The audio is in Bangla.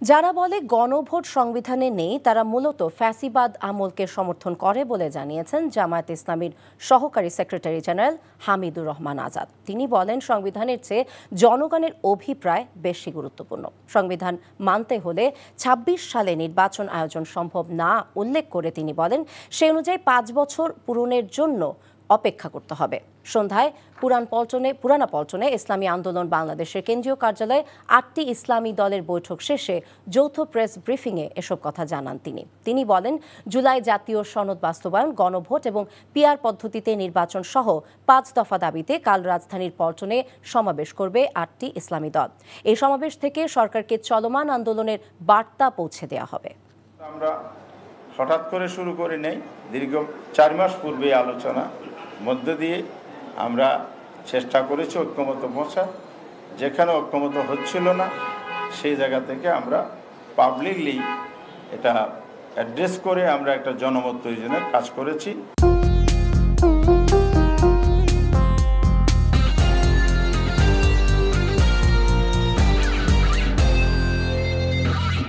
যারা বলে গণভোট সংবিধানে নেই তারা মূলত ফ্যাসিবাদ আমলকে সমর্থন করে বলে জানিয়েছেন জামায়াতে ইসলামীর সহকারী সেক্রেটারি জেনারেল হামিদুর রহমান আজাদ। তিনি বলেন, সংবিধানের চেয়ে জনগণের অভিপ্রায় বেশি গুরুত্বপূর্ণ। সংবিধান মানতে হলে ২৬ সালে নির্বাচন আয়োজন সম্ভব না উল্লেখ করে তিনি বলেন, সে অনুযায়ী ৫ বছর পূরণের জন্য অপেক্ষা করতে হবে। সন্ধ্যায় পুরানা পল্টনে ইসলামী আন্দোলন বাংলাদেশের কেন্দ্রীয় কার্যালয়ে ৮টি ইসলামী দলের বৈঠক শেষে যৌথ প্রেস ব্রিফিংয়ে এসব কথা জানান তিনি বলেন, জুলাই জাতীয় সনদ বাস্তবায়ন, গণভোট এবং পিআর পদ্ধতিতে নির্বাচন সহ ৫ দফা দাবিতে কাল রাজধানীর পল্টনে সমাবেশ করবে ৮টি ইসলামী দল। এই সমাবেশ থেকে সরকারকে চলমান আন্দোলনের বার্তা পৌঁছে দেওয়া হবে। আমরা হঠাৎ করে শুরু করে নেই, দীর্ঘ ৪ মাস পূর্বে আলোচনা মধ্য দিয়ে আমরা চেষ্টা করেছি ঐক্যমত পৌঁছার। যেখানে ঐক্যমত হচ্ছিল না সেই জায়গা থেকে আমরা পাবলিকলি এটা অ্যাড্রেস করে আমরা একটা জনমত তৈরির কাজ করেছি।